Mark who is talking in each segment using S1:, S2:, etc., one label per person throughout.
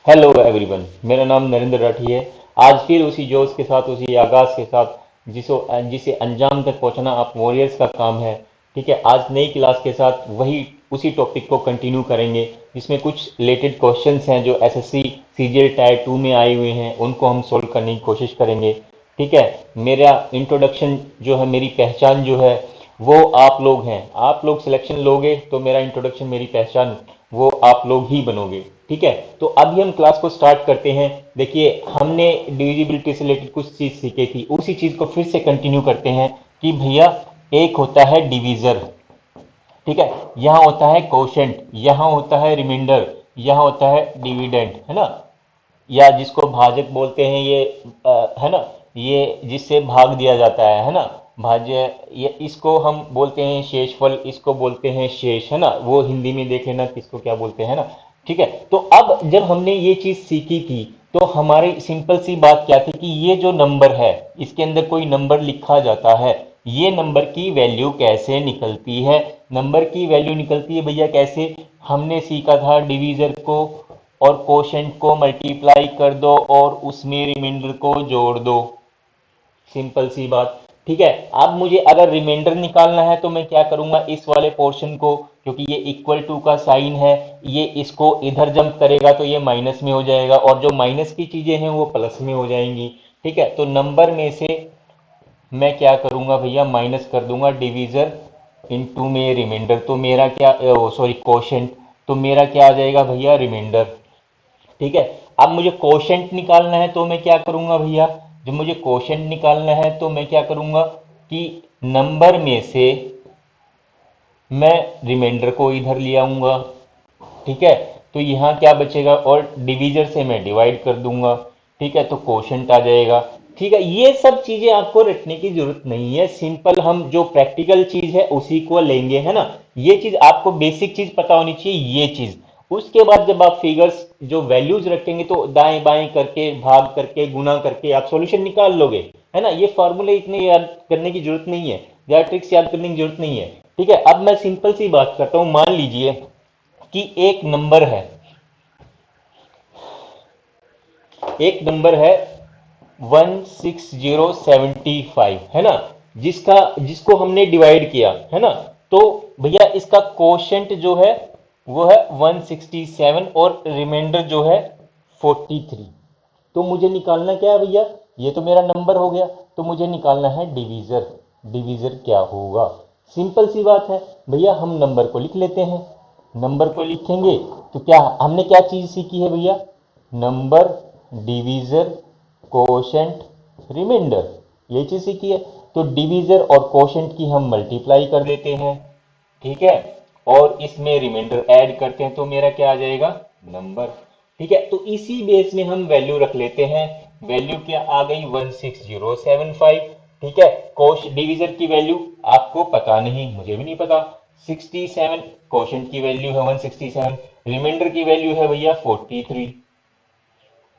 S1: Hello everyone, मेरा नाम नरेंद्र राठी है। आज फिर उसी जोश के साथ, उसी आगाज के साथ जिसे अंजाम तक पहुंचना आप वॉरियर्स का काम है। ठीक है, आज नई क्लास के साथ वही उसी टॉपिक को कंटिन्यू करेंगे, जिसमें कुछ रिलेटेड क्वेश्चंस हैं जो एसएससी सीजीएल टायर 2 में आए हुए हैं, उनको हम सोल्व करने की कोशिश करेंगे। ठीक है, मेरा इंट्रोडक्शन जो है, मेरी पहचान जो है वो आप लोग हैं। आप लोग सिलेक्शन लोगे तो मेरा इंट्रोडक्शन, मेरी पहचान वो आप लोग ही बनोगे। ठीक है, तो अभी हम क्लास को स्टार्ट करते हैं। देखिए, हमने डिविजिबिलिटी से रिलेटेड कुछ चीज सीखी थी, उसी चीज को फिर से कंटिन्यू करते हैं कि भैया, एक होता है डिवीजर, ठीक है, यहाँ होता है कोशेंट, यहाँ होता है रिमाइंडर, यहाँ होता है डिविडेंड, है ना, या जिसको भाजक बोलते हैं, ये है ना, ये जिससे भाग दिया जाता है ना, भाज्य। ये इसको हम बोलते हैं शेषफल, इसको बोलते हैं शेष, है ना, वो हिंदी में देख लेना किसको क्या बोलते हैं ना। ठीक है, तो अब जब हमने ये चीज सीखी थी, तो हमारी सिंपल सी बात क्या थी कि ये जो नंबर है, इसके अंदर कोई नंबर लिखा जाता है, ये नंबर की वैल्यू कैसे निकलती है। नंबर की वैल्यू निकलती है भैया कैसे, हमने सीखा था डिवीजर को और कोशेंट को मल्टीप्लाई कर दो और उसमें रिमाइंडर को जोड़ दो। सिंपल सी बात। ठीक है, अब मुझे अगर रिमाइंडर निकालना है तो मैं क्या करूंगा, इस वाले पोर्शन को, क्योंकि ये इक्वल टू का साइन है, ये इसको इधर जंप करेगा तो ये माइनस में हो जाएगा, और जो माइनस की चीजें हैं वो प्लस में हो जाएंगी। ठीक है, तो नंबर में से मैं क्या करूंगा भैया, माइनस कर दूंगा डिवीजर इनटू में रिमाइंडर, तो मेरा क्या, सॉरी कोशेंट, तो मेरा क्या आ जाएगा भैया, रिमाइंडर। ठीक है, अब मुझे कोशेंट निकालना है तो मैं क्या करूंगा भैया, जब मुझे कोशेंट निकालना है तो मैं क्या करूंगा कि नंबर में से मैं रिमाइंडर को इधर ले आऊंगा। ठीक है, तो यहाँ क्या बचेगा, और डिवीजर से मैं डिवाइड कर दूंगा। ठीक है, तो कोशेंट आ जाएगा। ठीक है, ये सब चीजें आपको रटने की जरूरत नहीं है, सिंपल हम जो प्रैक्टिकल चीज है उसी को लेंगे, है ना। ये चीज आपको बेसिक चीज पता होनी चाहिए, ये चीज। उसके बाद जब आप फिगर्स जो वैल्यूज रखेंगे तो दाएं बाएं करके, भाग करके, गुना करके आप सॉल्यूशन निकाल लोगे, है ना। ये फॉर्मूले इतने याद करने की जरूरत नहीं है, या ट्रिक्स याद करने की जरूरत नहीं है। ठीक है, अब मैं सिंपल सी बात करता हूं, मान लीजिए कि एक नंबर है 16075, है ना, जिसको हमने डिवाइड किया, है ना। तो भैया इसका कोशेंट जो है वो है 167 और रिमाइंडर जो है 43। तो मुझे निकालना क्या है भैया, ये तो मेरा नंबर हो गया, तो मुझे निकालना है डिवीजर। डिवीजर क्या होगा, सिंपल सी बात है भैया, हम नंबर को लिख लेते हैं। नंबर को लिखेंगे तो क्या हमने क्या चीज सीखी है भैया, नंबर, डिवीजर, कोशेंट, रिमाइंडर, ये चीज सीखी है। तो डिवीजर और कोशेंट की हम मल्टीप्लाई कर देते हैं, ठीक है, और इसमें रिमाइंडर ऐड करते हैं तो मेरा क्या आ जाएगा, नंबर। ठीक है, तो इसी बेस में हम वैल्यू रख लेते हैं। वैल्यू क्या आ गई, 16075। ठीक है, कोश डिवीजर की वैल्यू आपको पता नहीं, मुझे भी नहीं पता, 67। कोशेंट की वैल्यू है 167, रिमाइंडर की वैल्यू है भैया 43।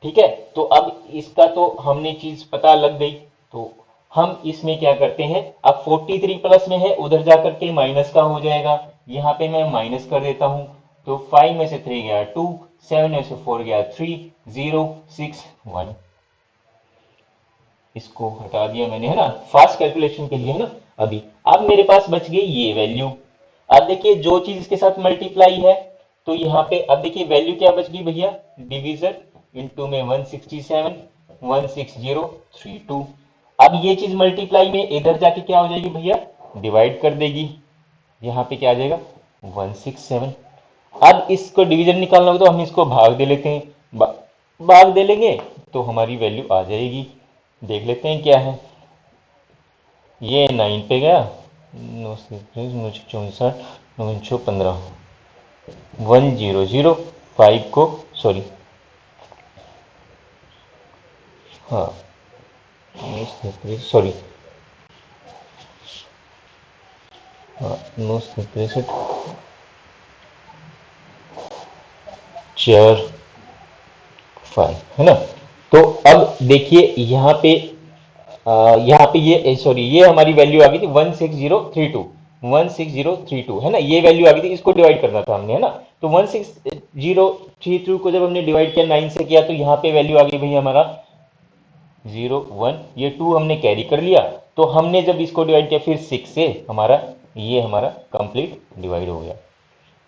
S1: ठीक है, तो अब इसका तो हमने चीज पता लग गई। तो हम इसमें क्या करते हैं, अब 43 प्लस में है, उधर जाकर के माइनस का हो जाएगा, यहां पे मैं माइनस कर देता हूं। तो 5 में से 3 गया 2, 7 में से 4 गया 3, 0, 6, 1। इसको हटा दिया मैंने, है ना, फास्ट कैलकुलेशन के लिए, है ना। अभी अब मेरे पास बच गई ये वैल्यू। अब देखिए, जो चीज इसके साथ मल्टीप्लाई है, तो यहाँ पे अब देखिए वैल्यू क्या बच गई भैया, डिवीजर इनटू में 167, 16032। अब ये चीज मल्टीप्लाई में इधर जाके क्या हो जाएगी भैया, डिवाइड कर देगी, यहाँ पे क्या आ जाएगा, 167। अब इसको डिवीजन निकालना होगा तो हम इसको भाग दे लेते हैं, भाग दे लेंगे तो हमारी वैल्यू आ जाएगी। देख लेते हैं क्या है, ये 9 पे गया, 9 से 64, 9 15, 1005 को, सॉरी, हाँ, सॉरी, हाँ, 9 से 63, 4, 5, है ना। तो अब देखिए यहाँ पे ये, सॉरी, ये हमारी वैल्यू आ गई थी 16032, 16032, है ना, ये वैल्यू आ गई थी, इसको डिवाइड करना था हमने, है ना। तो जीरो, 3 को जब हमने डिवाइड किया 9 से किया तो यहाँ पे वैल्यू आ गई भैया हमारा 0 1, ये 2 हमने कैरी कर लिया, तो हमने जब इसको डिवाइड किया फिर 6 से हमारा ये हमारा कंप्लीट डिवाइड हो गया।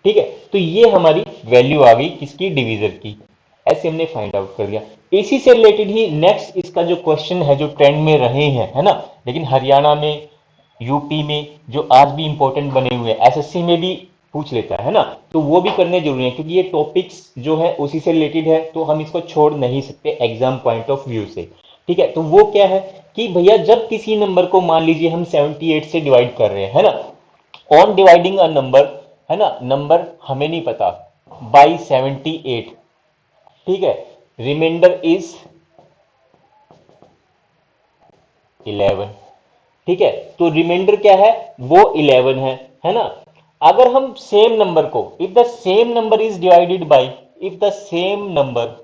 S1: ठीक है, तो ये हमारी वैल्यू आ गई किसकी, डिवीजर की। ऐसे हमने फाइंड आउट कर लिया। इसी से रिलेटेड ही नेक्स्ट इसका जो क्वेश्चन है जो ट्रेंड में रहे हैं, है ना, लेकिन हरियाणा में, यूपी में जो आज भी इंपॉर्टेंट बने हुए हैं, एसएससी में भी पूछ लेता है ना, तो वो भी करने जरूरी है क्योंकि ये टॉपिक्स जो है उसी से रिलेटेड है, तो हम इसको छोड़ नहीं सकते एग्जाम पॉइंट ऑफ व्यू से। ठीक है, तो वो क्या है कि भैया जब किसी नंबर को मान लीजिए हम 78 से डिवाइड कर रहे हैं, है ना, ऑन डिवाइडिंग अ नंबर, है ना, नंबर हमें नहीं पता, बाई 78, ठीक है, रिमाइंडर इज 11। ठीक है, तो रिमाइंडर क्या है, वो 11 है ना। अगर हम सेम नंबर को, if the same number is divided by, if the same number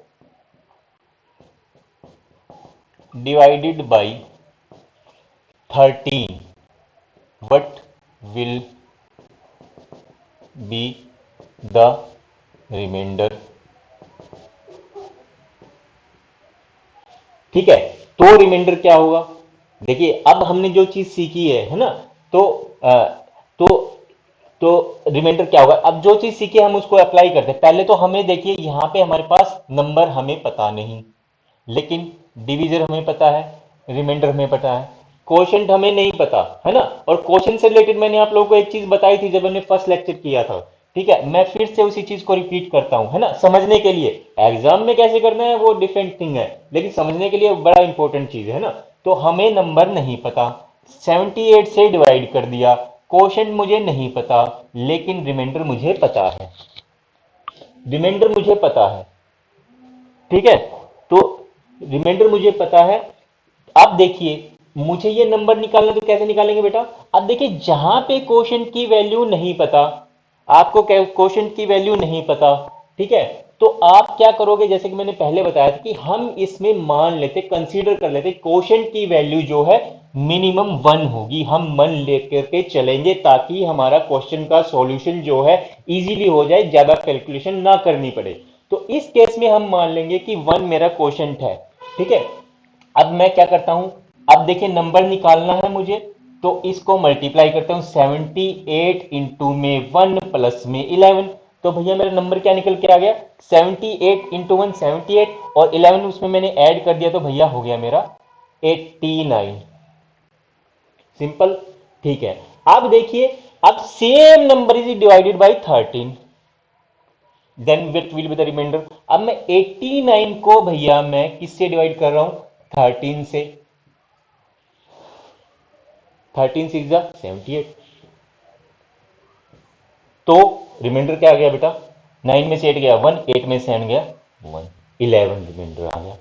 S1: divided by 13, what will be the remainder। ठीक है, तो रिमाइंडर क्या होगा, देखिए अब हमने जो चीज सीखी है ना, तो तो तो रिमाइंडर क्या होगा, अब जो चीज सीखी हम उसको अप्लाई करते हैं। पहले तो हमें देखिए यहां पे हमारे पास नंबर हमें पता नहीं, लेकिन डिवीजर हमें पता है, रिमाइंडर हमें पता है, क्वोशंट हमें नहीं पता, है ना। और क्वोशंट से रिलेटेड मैंने आप लोगों को एक चीज बताई थी जब हमने फर्स्ट लेक्चर किया था। ठीक है, मैं फिर से उसी चीज को रिपीट करता हूं, है ना, समझने के लिए। एग्जाम में कैसे करना है वो डिफरेंट थिंग है, लेकिन समझने के लिए बड़ा इंपॉर्टेंट चीज है ना। तो हमें नंबर नहीं पता, 78 से डिवाइड कर दिया, क्वोशंट मुझे नहीं पता, लेकिन रिमाइंडर मुझे पता है, रिमाइंडर मुझे पता है। ठीक है, तो रिमाइंडर मुझे पता है। अब देखिए मुझे ये नंबर निकालना, तो कैसे निकालेंगे बेटा, अब देखिए जहां पे क्वोशंट की वैल्यू नहीं पता, आपको क्वोशंट की वैल्यू नहीं पता, ठीक है, तो आप क्या करोगे, जैसे कि मैंने पहले बताया था कि हम इसमें मान लेते, कंसीडर कर लेते क्वोशंट की वैल्यू जो है मिनिमम 1 होगी, हम 1 लेकर के चलेंगे ताकि हमारा क्वेश्चन का सॉल्यूशन जो है इजीली हो जाए, ज्यादा कैलकुलेशन ना करनी पड़े। तो इस केस में हम मान लेंगे कि 1 मेरा क्वोशंट है। ठीक है, अब मैं क्या करता हूं, अब देखिए नंबर निकालना है मुझे, तो इसको मल्टीप्लाई करता हूं, 78 इंटू में 1 प्लस में 11, तो भैया मेरा नंबर क्या निकल के आ गया, 78 इंटू 1 78, और 11 उसमें मैंने ऐड कर दिया, तो भैया हो गया मेरा 89। सिंपल। ठीक है, अब देखिए, अब same number is divided by 13, then it will be the reminder. अब मैं 89 को भैया मैं किससे डिवाइड कर रहा हूं, 13 से, 13 6 जा 78, तो रिमाइंडर क्या आ गया बेटा, 9 में से 8 गया 1, 8 में से 7 गया 1, 11 रिमाइंडर आ गया।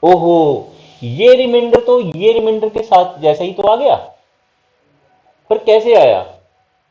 S1: ओहो, ये रिमाइंडर तो ये रिमाइंडर के साथ जैसा ही तो आ गया, पर कैसे आया,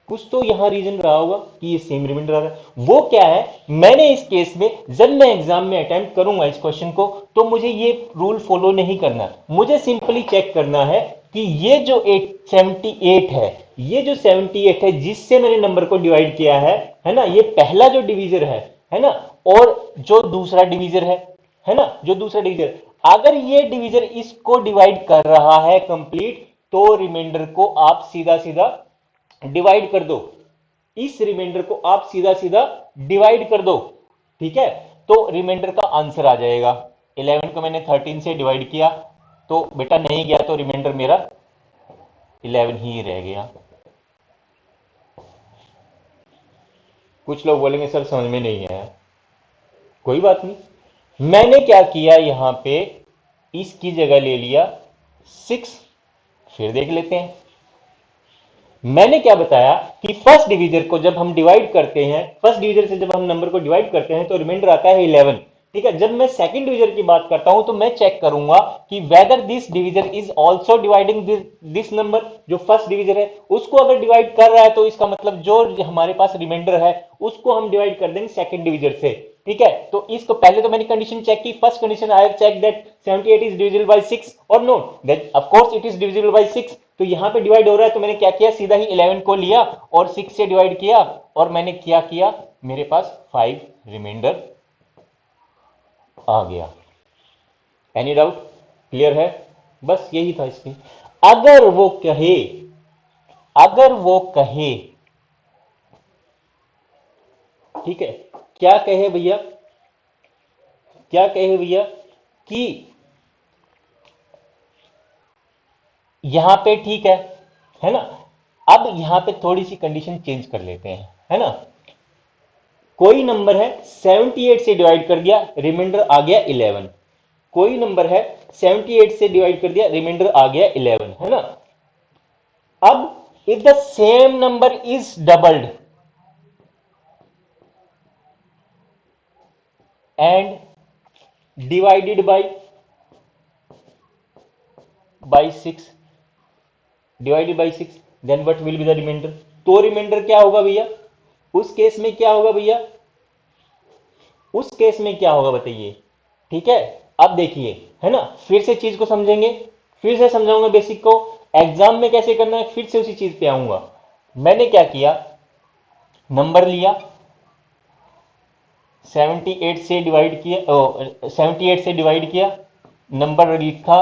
S1: कुछ तो यहां रीजन रहा होगा कि ये सेम रिमाइंडर आ रहा है। वो क्या है, मैंने इस केस में जब मैं एग्जाम में अटेम्प्ट करूंगा इस क्वेश्चन को, तो मुझे ये रूल फॉलो नहीं करना, मुझे सिंपली चेक करना है कि ये जो 78 है, ये जो 78 है जिससे मैंने नंबर को डिवाइड किया है ना, ये पहला जो डिवीजर है ना, और जो दूसरा डिवीजर है ना, जो दूसरा डिवीजर, अगर ये डिवीजर इसको डिवाइड कर रहा है कंप्लीट, तो रिमाइंडर को आप सीधा सीधा डिवाइड कर दो, इस रिमाइंडर को आप सीधा सीधा डिवाइड कर दो। ठीक है, तो रिमाइंडर का आंसर आ जाएगा, 11 को मैंने 13 से डिवाइड किया, तो बेटा नहीं गया, तो रिमाइंडर मेरा 11 ही रह गया। कुछ लोग बोलेंगे सर समझ में नहीं आया, कोई बात नहीं, मैंने क्या किया यहां पे, इसकी जगह ले लिया 6। फिर देख लेते हैं, मैंने क्या बताया कि फर्स्ट डिवीजर को जब हम डिवाइड करते हैं, फर्स्ट डिवीजर से जब हम नंबर को डिवाइड करते हैं तो रिमाइंडर आता है 11। ठीक है, जब मैं सेकंड डिवीजर की बात करता हूं तो मैं चेक करूंगा कि whether this divisor is also dividing this number, जो फर्स्ट डिवीजर है उसको अगर डिवाइड कर रहा है तो इसका मतलब जो हमारे पास रिमाइंडर है उसको हम डिवाइड कर देंगे सेकंड डिवीजर से। ठीक है, तो इसको पहले तो मैंने कंडीशन चेक की, first condition I have check that 78 is divisible by 6 और note that of course it is divisible by 6। तो यहां पे डिवाइड हो रहा है, तो मैंने क्या किया, सीधा ही 11 को लिया और 6 से डिवाइड किया, और मैंने क्या किया, मेरे पास 5 रिमाइंडर आ गया। Any doubt? क्लियर है? बस यही था इसमें। अगर वो कहे अगर वो कहे ठीक है, क्या कहे भैया, क्या कहे भैया कि यहां पे ठीक है ना। अब यहां पे थोड़ी सी कंडीशन चेंज कर लेते हैं, है ना। कोई नंबर है 78 से डिवाइड कर दिया, रिमाइंडर आ गया 11। कोई नंबर है 78 से डिवाइड कर दिया, रिमाइंडर आ गया 11, है ना। अब if the same number is doubled and divided by 6, divided by 6, then what will be the reminder. तो रिमाइंडर क्या होगा भैया, उस केस में क्या होगा भैया, उस केस में क्या होगा बताइए। ठीक है, अब देखिए, है ना, फिर से चीज को समझेंगे, फिर से समझाऊंगा बेसिक को। एग्जाम में कैसे करना है फिर से उसी चीज पे आऊंगा। मैंने क्या किया, नंबर लिया, 78 से डिवाइड किया, 78 से डिवाइड किया, नंबर लिखा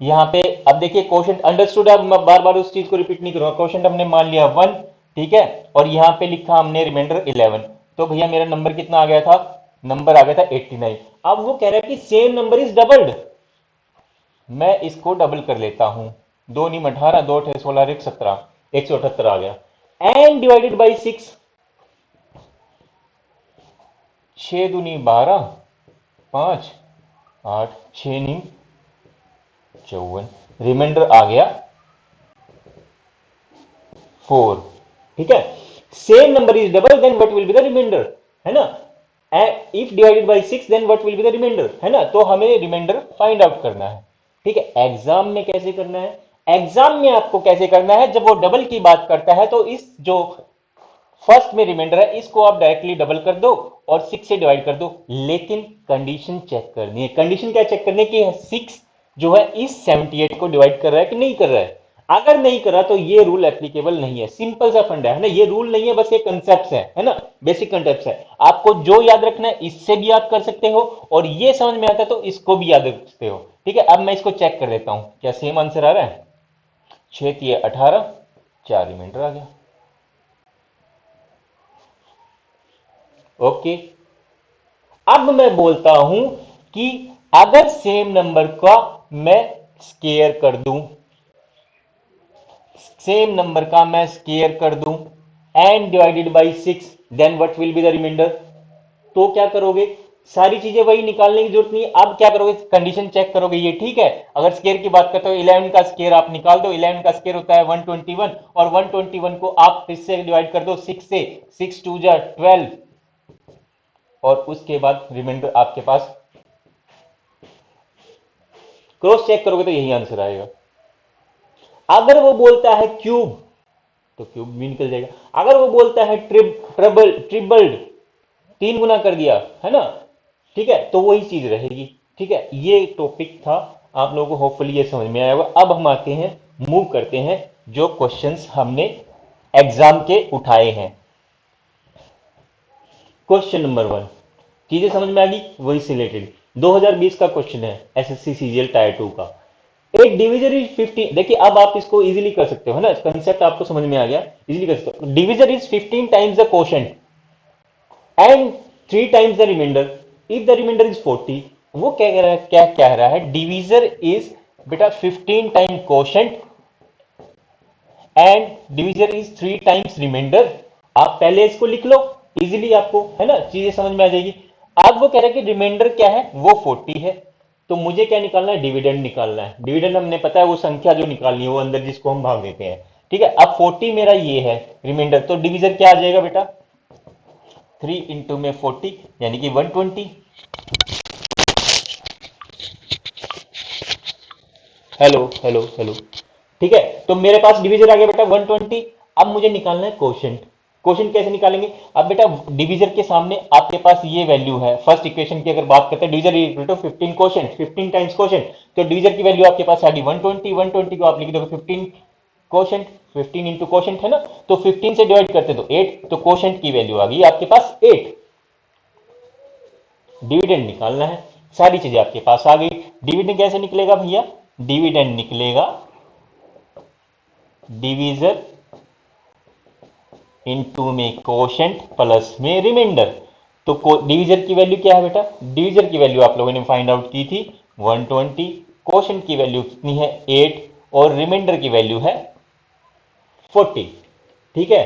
S1: यहां पे। अब देखिए क्वेश्चन अंडरस्टूड है, मैं बार बार उस चीज को रिपीट नहीं करूंगा। क्वेश्चन हमने मान लिया 1, ठीक है, और यहां पे लिखा हमने रिमाइंडर 11। तो भैया मेरा नंबर कितना आ गया था, नंबर आ गया था 89। अब वो कह रहा है कि सेम नंबर इज डबल्ड, मैं इसको डबल कर लेता हूं। 2 नीम 18, 2 अठे 16, 1 17, 178 आ गया। एंड डिवाइडेड बाई 6, 6 दूनी 12, 5 8, 6 नीम 54, रिमाइंडर आ गया 4। ठीक है, same number is double then what will be the reminder, है ना। If divided by 6 then what will be the reminder, है ना। तो हमें रिमाइंडर फाइंड आउट करना है। ठीक है, एग्जाम में कैसे करना है, एग्जाम में आपको कैसे करना है, जब वो डबल की बात करता है तो इस जो फर्स्ट में रिमाइंडर है इसको आप डायरेक्टली डबल कर दो और 6 से डिवाइड कर दो। लेकिन कंडीशन चेक करनी है। कंडीशन क्या चेक करनी है कि 6 जो है इस 78 को डिवाइड कर रहा है कि नहीं कर रहा है। अगर नहीं कर रहा तो ये रूल एप्लीकेबल नहीं है। सिंपल सा फंडा है ना, ये रूल नहीं है, बस ये कंसेप्ट है ना, बेसिक कंसेप्ट है। आपको जो याद रखना है इससे भी याद कर सकते हो, और ये समझ में आता है तो इसको भी याद रख सकते हो। ठीक है, अब मैं इसको चेक कर देता हूं क्या सेम आंसर आ रहा है। 6 3 18, 4 रिमाइंडर आ गया। ओके, अब मैं बोलता हूं कि अगर सेम नंबर का मैं स्केयर कर दूं, सेम नंबर का मैं स्केयर कर दूं and divided by 6, then what will be the reminder. तो क्या करोगे, सारी चीजें वही निकालने की जरूरत नहीं है। अब क्या करोगे, कंडीशन चेक करोगे। ये ठीक है, अगर स्केयर की बात करते हो 11 का स्केयर आप निकाल दो। 11 का स्केयर होता है 121, और 121 को आप फिर से डिवाइड कर दो 6 से, 6 2 जा 12, और उसके बाद रिमाइंडर आपके पास। क्रॉस चेक करोगे तो यही आंसर आएगा। अगर वो बोलता है क्यूब तो क्यूब भी निकल जाएगा। अगर वो बोलता है ट्रिबल्ड 3 गुना कर दिया, है ना, ठीक है, तो वही चीज रहेगी। ठीक है, ये टॉपिक था, आप लोगों को होपफुली ये समझ में आया होगा। अब हम आते हैं, मूव करते हैं जो क्वेश्चंस हमने एग्जाम के उठाए हैं। क्वेश्चन नंबर 1, चीजें समझ में आ गई, वही से रिलेटेड 2020 का क्वेश्चन है, एसएससी सीजीएल टायर 2 का। एक डिविजर इज 15, देखिए अब आप इसको इजीली कर सकते हो, है ना, कंसेप्ट आपको समझ में आ गया, इजीली कर सकते हो। Divisor is 15 times the quotient and 3 times the reminder, if the reminder is 40। वो क्या कह रहा है, क्या कह रहा है, डिविजर इज बेटा 15 time quotient and divisor is 3 times reminder. आप पहले इसको लिख लो, इजीली आपको, है ना, चीजें समझ में आ जाएगी। अब वो कह रहा है कि रिमाइंडर क्या है, वो 40 है। तो मुझे क्या निकालना है, डिविडेंड निकालना है। डिविडेंड हमने पता है वो संख्या जो निकालनी है वो अंदर जिसको हम भाग देते हैं। ठीक है, अब 40 मेरा ये है रिमाइंडर, तो डिविजर क्या आ जाएगा बेटा, 3 इंटू में 40 यानी कि 120। हेलो हेलो हेलो, ठीक है, तो मेरे पास डिवीजर आ गया बेटा 120। अब मुझे निकालना है क्वोशंट। क्वोशंट कैसे निकालेंगे, अब बेटा डिवीजर के सामने आपके पास ये वैल्यू है, फर्स्ट इक्वेशन की अगर बात करते हैं, divisor equal to 15 quotient, 15 times quotient, तो डिवीजर की वैल्यू आपके पास आ गई 120। 120 को आप लिख दोगे 15 क्वोशंट, 15 इंटू क्वोशंट, है ना, तो 15 से डिवाइड करते तो 8, तो क्वोशंट की वैल्यू आ गई आपके पास 8। डिविडेंड निकालना है। सारी चीजें आपके पास आ गई। डिविडेंड कैसे निकलेगा भैया? डिविडेंड निकलेगा डिवीजर इनटू में कोशेंट प्लस में रिमाइंडर। तो डिवीजर की वैल्यू क्या है बेटा? डिवीजर की वैल्यू आप लोगों ने फाइंड आउट की थी 120, कोशेंट की वैल्यू कितनी है 8 और रिमाइंडर की वैल्यू है 40। ठीक है,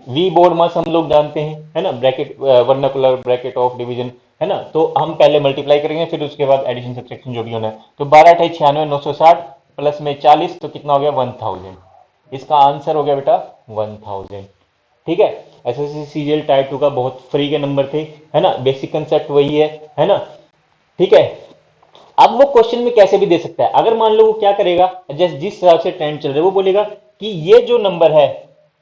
S1: वी बोर्ड मास हम लोग जानते हैं, है ना, bracket vernacular bracket of division, है ना। तो हम पहले मल्टीप्लाई करेंगे, फिर उसके बाद एडिशन सब्ट्रैक्शन जो भी होना है। तो 12 × 96 960 प्लस में 40, तो कितना हो गया 1000। इसका आंसर हो गया बेटा 1000। ठीक है, एसएससी सीजीएल टाइप 2 का बहुत फ्री के नंबर थे, है ना, बेसिक कंसेप्ट वही है ना। ठीक है, अब वो क्वेश्चन में कैसे भी दे सकता है। अगर मान लो वो क्या करेगा, जस्ट जिस हिसाब से ट्रेंड चल रहा है वो बोलेगा कि ये जो नंबर है,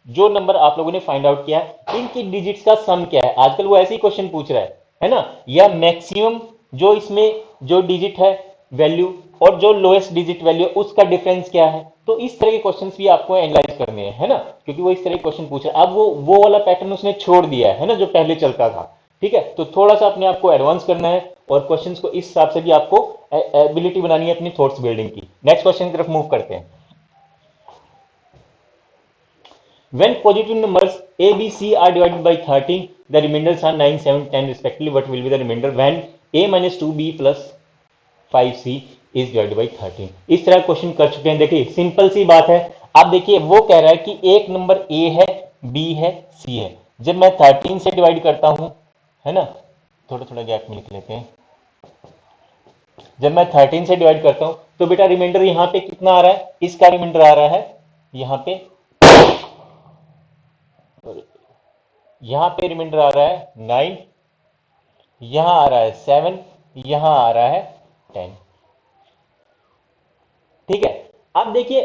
S1: जो नंबर आप लोगों ने फाइंड आउट किया है, इनकी डिजिट्स का सम क्या है। आजकल वो ऐसे ही क्वेश्चन पूछ रहा है ना, या मैक्सिमम जो इसमें जो डिजिट है वैल्यू और जो लोएस्ट डिजिट वैल्यू है उसका डिफरेंस क्या है। तो इस तरह के क्वेश्चंस भी आपको एनालाइज करने हैं, है ना, क्योंकि वो इस तरह के क्वेश्चन पूछ रहा है। अब वो वाला पैटर्न उसने छोड़ दिया है ना, जो पहले चलता था। ठीक है, तो थोड़ा सा अपने आप को एडवांस करना है और क्वेश्चंस को इस हिसाब से भी आपको एबिलिटी बनानी है अपनी थॉट्स बिल्डिंग की। नेक्स्ट क्वेश्चन की तरफ मूव करते हैं। When positive numbers a, b, c are divided by 13, the remainders are 9, 7, 10 respectively. What will be the remainder when a minus 2b plus 5c is divided by 13? इस तरह question कर चुके हैं। देखिए सिंपल सी बात है। आप देखिए वो कह रहा है कि एक नंबर a है, b है, c है। जब मैं 13 से डिवाइड करता हूं, है ना, थोड़ा थोड़ा गैप में लिख लेते हैं। जब मैं 13 से डिवाइड करता हूं तो बेटा रिमाइंडर यहां पे कितना आ रहा है? इसका रिमाइंडर आ रहा है यहां पे, यहां पे रिमाइंडर आ रहा है 9, यहां आ रहा है 7, यहां आ रहा है 10। ठीक है, अब देखिए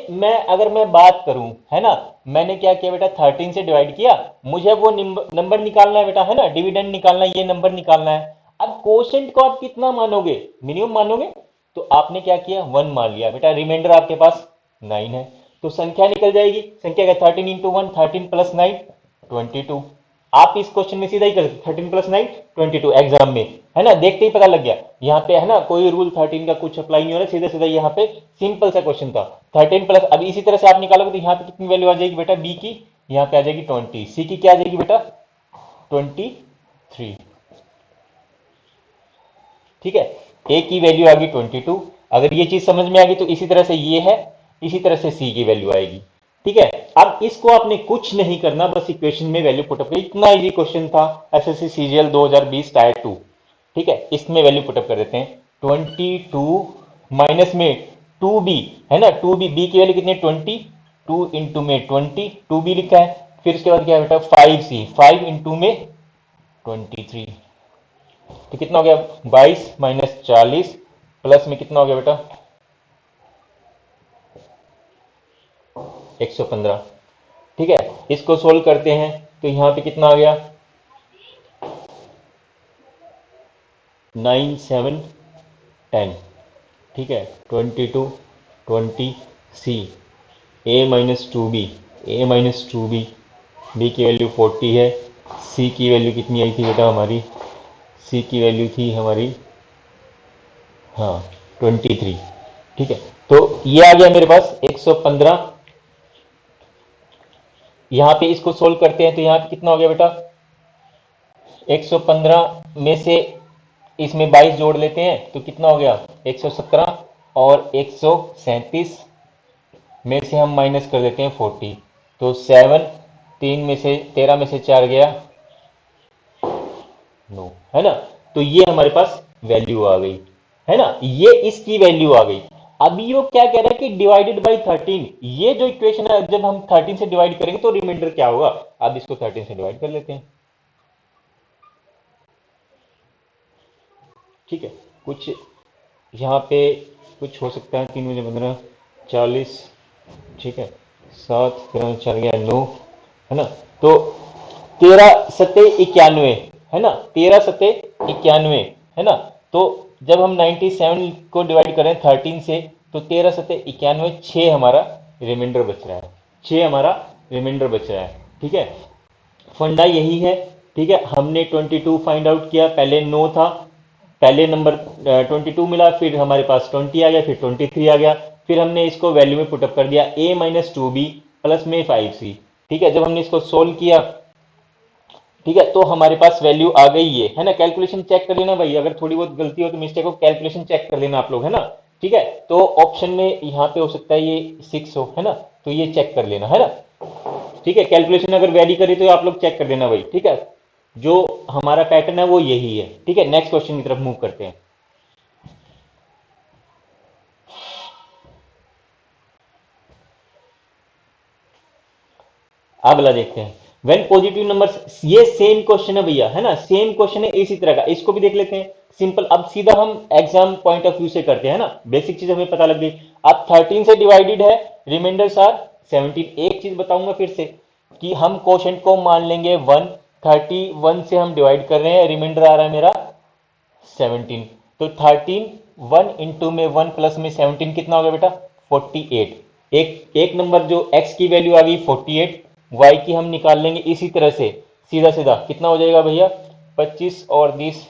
S1: अगर मैं बात करूं, है ना, मैंने क्या किया बेटा 13 से डिवाइड किया, मुझे वो नंबर निकालना है बेटा, है ना, डिविडेंड निकालना है, ये नंबर निकालना है। अब कोशेंट को आप कितना मानोगे? मिनिमम मानोगे। तो आपने क्या किया 1 मान लिया बेटा, रिमाइंडर आपके पास 9 है, तो संख्या निकल जाएगी। संख्या क्या? 13 इंटू 1, 13 प्लस 9 22। आप इस क्वेश्चन में सीधा ही कर सकते, 13 प्लस 9 22 एग्जाम में, है ना, देखते ही पता लग गया। यहाँ पे है ना कोई रूल 13 का कुछ अप्लाई नहीं हो रहा, सीधा सीधा यहाँ पे सिंपल सा क्वेश्चन था 13 प्लस। अब इसी तरह से आप निकालोगे तो यहाँ पे कितनी वैल्यू आ जाएगी बेटा बी की? यहाँ पे आ जाएगी 20, सी की क्या आ जाएगी बेटा 23। ठीक है, ए की वैल्यू आ गई 22। अगर ये चीज समझ में आ गई तो इसी तरह से ये है, इसी तरह से सी की वैल्यू आएगी। ठीक है, अब इसको आपने कुछ नहीं करना, बस इक्वेशन में वैल्यू पुटअप कर। इतना इजी क्वेश्चन था एसएससी सीजीएल 2020 टायर 2। ठीक है, इसमें वैल्यू पुटअप कर देते हैं 22 माइनस में 2b, है ना, 2b, बी की वैल्यू कितनी है 20, 2 इंटू में 20, 2b लिखा है। फिर उसके बाद क्या है बेटा 5c, 5 इंटू में 23। तो कितना हो गया 22 माइनस 40 प्लस में कितना हो गया बेटा 115। ठीक है, इसको सोल्व करते हैं तो यहां पे कितना आ गया 9 7 10। ठीक है, 22 20 सी, ए माइनस 2b, ए माइनस 2b, बी की वैल्यू 40 है। सी की वैल्यू कितनी आई थी बेटा हमारी? सी की वैल्यू थी हमारी, हाँ 23। ठीक है, तो ये आ गया मेरे पास 115। यहां पे इसको सोल्व करते हैं तो यहां पे कितना हो गया बेटा 115 में से इसमें 22 जोड़ लेते हैं तो कितना हो गया 117, और 137 में से हम माइनस कर देते हैं 40, तो 7, 3 में से 13 में से 4 गया 9, है ना। तो ये हमारे पास वैल्यू आ गई, है ना, ये इसकी वैल्यू आ गई। अभी वो क्या कह रहा है कि डिवाइडेड बाई 13, ये जो इक्वेशन है जब हम 13 से डिवाइड करेंगे तो रिमाइंडर क्या होगा। अब इसको 13 से डिवाइड कर लेते हैं। ठीक है, कुछ यहाँ पे कुछ हो सकता है 3 मुझे 15 40। ठीक है, 7 13 4 गया 9, है ना। तो 13 सत्ते 91, है ना, 13 सत्ते 91, है ना। तो जब हम 97 को डिवाइड करें 13 से तो 13 सत्ते 91, 6 हमारा रिमाइंडर बच रहा है, 6 हमारा रिमाइंडर बच रहा है। ठीक है, फंडा यही है ठीक है, हमने 22 फाइंड आउट किया, पहले 9 था, पहले नंबर 22 मिला, फिर हमारे पास 20 आ गया, फिर 23 आ गया, फिर हमने इसको वैल्यू में पुटअप कर दिया a माइनस 2b प्लस में 5c। ठीक है, जब हमने इसको सोल्व किया, ठीक है, तो हमारे पास वैल्यू आ गई है ना। कैलकुलेशन चेक कर लेना भाई, अगर थोड़ी बहुत गलती हो तो मिस्टेक हो, कैलकुलेशन चेक कर लेना आप लोग, है ना। ठीक है, तो ऑप्शन में यहाँ पे हो सकता है ये 6 हो, है ना, तो ये चेक कर लेना, है ना। ठीक है, कैलकुलेशन अगर वेरी करे तो आप लोग चेक कर देना भाई। ठीक है, जो हमारा पैटर्न है वो यही है। ठीक है, नेक्स्ट क्वेश्चन की तरफ मूव करते हैं। अगला देखते हैं, व्हेन पॉजिटिव नंबर्स, ये सेम क्वेश्चन है भैया, है ना, सेम क्वेश्चन है इसी तरह का, इसको भी देख लेते हैं। सिंपल, अब सीधा हम एग्जाम पॉइंट ऑफ व्यू से करते हैं ना, बेसिक चीज हमें पता लग गई। अब 13 से डिवाइडेड है, रिमाइंडर्स आर 17। एक चीज बताऊंगा फिर से कि हम क्वोशंट को मान लेंगे 1, 31 से हम डिवाइड कर रहे हैं, रिमाइंडर आ रहा है मेरा 17। तो 13 1 इंटू में 1 प्लस में 17 कितना हो गया बेटा 48। एक नंबर जो x की वैल्यू आ गई 48, y की हम निकाल लेंगे इसी तरह से, सीधा सीधा कितना हो जाएगा भैया 25 और 20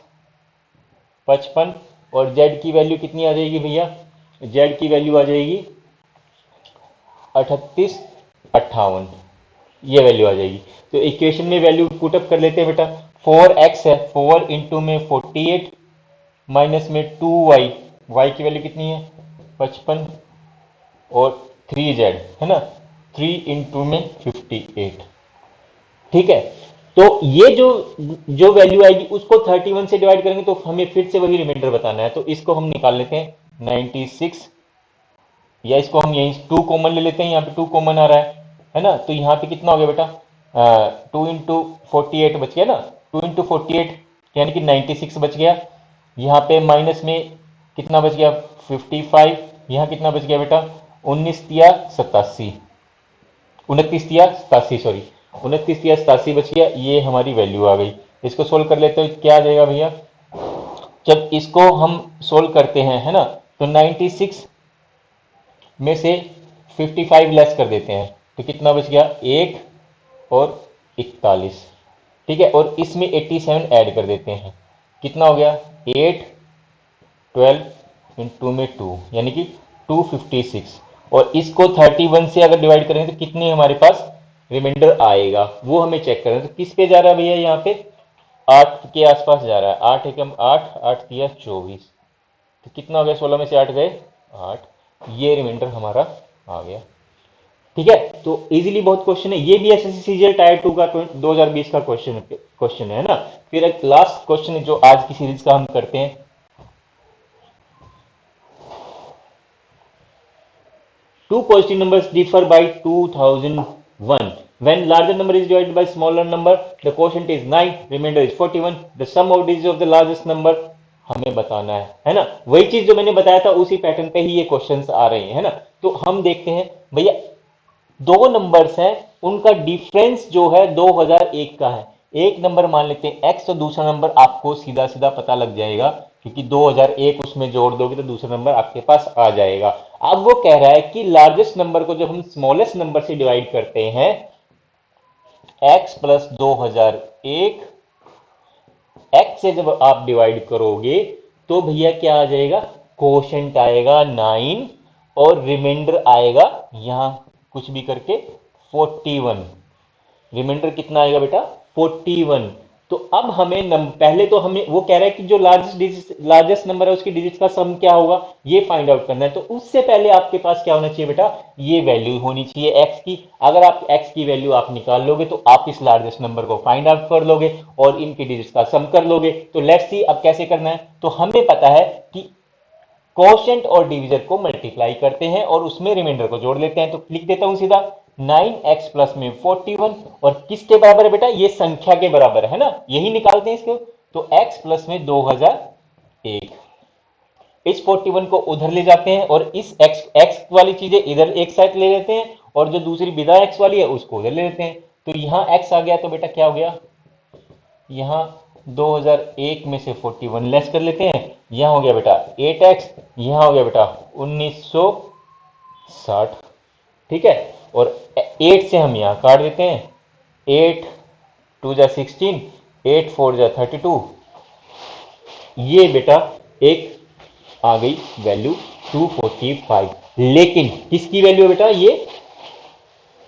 S1: 55, और z की वैल्यू कितनी आ जाएगी भैया, z की वैल्यू आ जाएगी 38 58, ये वैल्यू आ जाएगी। तो इक्वेशन में वैल्यू पुटअप कर लेते हैं बेटा, 4x है, 4 इंटू में 48 माइनस में 2y, y की वैल्यू कितनी है 55, और 3z, है ना, 3 इंटू में 58। ठीक है, तो ये जो जो वैल्यू आएगी उसको 31 से डिवाइड करेंगे तो हमें फिर से वही रिमाइंडर बताना है, तो इसको हम निकाल लेते हैं 96, या इसको हम यहीं 2 कॉमन ले लेते हैं, यहाँ पे 2 कॉमन आ रहा है ना, तो यहाँ पे कितना हो गया बेटा 2 इंटू 48 बच गया ना, 2 इंटू 48 यानी कि 96 बच गया। यहाँ पे माइनस में कितना बच गया 55, यहाँ कितना बच गया बेटा 19 या 87, 29 या 87, सॉरी 29 या 87 बच गया, ये हमारी वैल्यू आ गई। इसको सोल्व कर लेते हो क्या आ जाएगा भैया, जब इसको हम सोल्व करते हैं, है ना, तो 96 में से 55 लेस कर देते हैं तो कितना बच गया 1 और 41। ठीक है, और इसमें 87 ऐड कर देते हैं, कितना हो गया 8 12 इंटू में 2 यानी कि 256, और इसको 31 से अगर डिवाइड करेंगे तो कितने हमारे पास रिमाइंडर आएगा वो हमें चेक करना है। तो किस पे जा रहा है भैया, यहाँ पे 8 के आसपास जा रहा है, 8 एकम 8, 8 तिया 24, तो कितना हो गया 16 में से 8 गए 8, ये रिमाइंडर हमारा आ गया। ठीक है, तो इजीली बहुत क्वेश्चन है, ये भी एसएससी सीजीएल टायर 2 का 2020 का क्वेश्चन है ना। फिर एक लास्ट क्वेश्चन है जो आज की सीरीज का हम करते हैं, two positive numbers differ by 2001. When larger number is divided by smaller number, the quotient is 9, remainder is 41. The sum of digits of the largest number हमें बताना है ना। वही चीज जो मैंने बताया था उसी पैटर्न पे ही ये क्वेश्चंस आ रहे हैं, है ना। तो हम देखते हैं भैया, दो नंबर्स हैं, उनका डिफरेंस जो है 2001 का है। एक नंबर मान लेते हैं x, तो दूसरा नंबर आपको सीधा सीधा पता लग जाएगा, क्योंकि 2001 उसमें जोड़ दोगे तो दूसरा नंबर आपके पास आ जाएगा। अब वो कह रहा है कि लार्जेस्ट नंबर को जब हम स्मॉलेस्ट नंबर से डिवाइड करते हैं, x प्लस 2001, x से जब आप डिवाइड करोगे तो भैया क्या आ जाएगा, कोशेंट आएगा 9, और रिमाइंडर आएगा यहां कुछ भी करके 41। रिमाइंडर कितना आएगा बेटा 41। तो अब हमें पहले तो हमें वो कह रहा है कि जो लार्जेस्ट नंबर है उसकी डिजिट का सम क्या होगा ये फाइंड आउट करना है। तो उससे पहले आपके पास क्या होना चाहिए बेटा, ये वैल्यू होनी चाहिए x की। अगर आप x की वैल्यू आप निकाल लोगे तो आप इस लार्जेस्ट नंबर को फाइंड आउट कर लोगे और इनकी डिजिट का सम कर लोगे। तो लेट्स सी अब कैसे करना है। तो हमें पता है कि कोशेंट और डिवीजर को मल्टीप्लाई करते हैं और उसमें रिमाइंडर को जोड़ लेते हैं। तो लिख देता हूं सीधा 9x प्लस में 41, और किसके बराबर है बेटा, ये संख्या के बराबर है ना, यही निकालते हैं इसको। तो x प्लस में 2001, इस 41 को उधर ले जाते हैं और इस x वाली चीजें इधर एक साइड ले लेते हैं, और जो दूसरी बिना x वाली है उसको उधर ले लेते हैं। तो यहां x आ गया, तो बेटा क्या हो गया, यहां 2001 में से 41 लेस कर लेते हैं, यहां हो गया बेटा 8x, यहां हो गया बेटा 1960। ठीक है, और 8 से हम यहां काट देते हैं, 8 2 जा 16, 8 4 जा 32, ये बेटा एक आ गई वैल्यू 245, लेकिन किसकी वैल्यू है बेटा? ये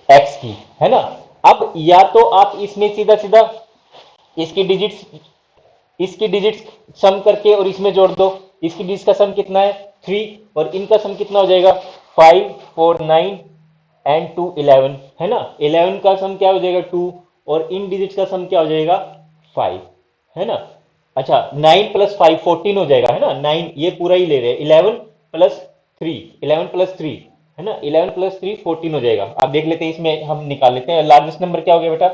S1: x की, है ना। अब या तो आप इसमें सीधा सीधा इसकी डिजिट्स इसकी डिजिट्स सम करके और इसमें जोड़ दो। इसकी डिजिट्स का सम कितना है? 3, और इनका सम कितना हो जाएगा? 5 4 9 एंड 2 11, है ना। 11 का सम क्या हो जाएगा? 2, और इन डिजिट्स का सम क्या हो जाएगा? 5, है ना। अच्छा, 9 प्लस 5 14 हो जाएगा, है ना। 9 ये पूरा ही ले रहे हैं, 11 प्लस 3, 11 प्लस 3, है ना। 11 प्लस 3 14 हो जाएगा। आप देख लेते हैं, इसमें हम निकाल लेते हैं। लार्जेस्ट नंबर क्या हो गया बेटा?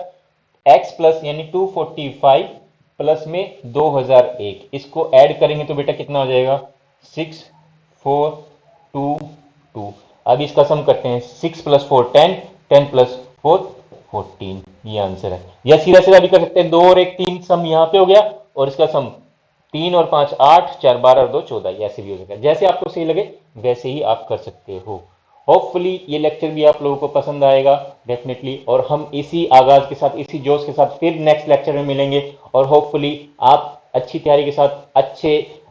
S1: x प्लस यानी 245 प्लस में 2001, इसको ऐड करेंगे तो बेटा कितना हो जाएगा? 6 4 2 2। अब इसका सम करते हैं, 6 प्लस 4 10, 10 प्लस 4 14, ये आंसर है। या सीधा सीधा भी कर सकते हैं, 2 और 1 3, सम यहाँ पे हो गया, और इसका सम 3 और 5 8, 4 12 और 2 14, ऐसे भी हो सकता है। जैसे आपको सही लगे वैसे ही आप कर सकते हो। होपफुली ये लेक्चर भी आप लोगों को पसंद आएगा डेफिनेटली, और हम इसी आगाज के साथ, इसी जोश के साथ फिर नेक्स्ट लेक्चर में मिलेंगे। और होपफुली आप अच्छी तैयारी के साथ, अच्छे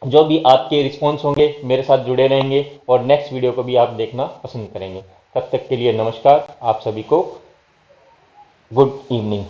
S1: जो भी आपके रिस्पॉन्स होंगे, मेरे साथ जुड़े रहेंगे, और नेक्स्ट वीडियो को भी आप देखना पसंद करेंगे। तब तक के लिए नमस्कार, आप सभी को गुड इवनिंग।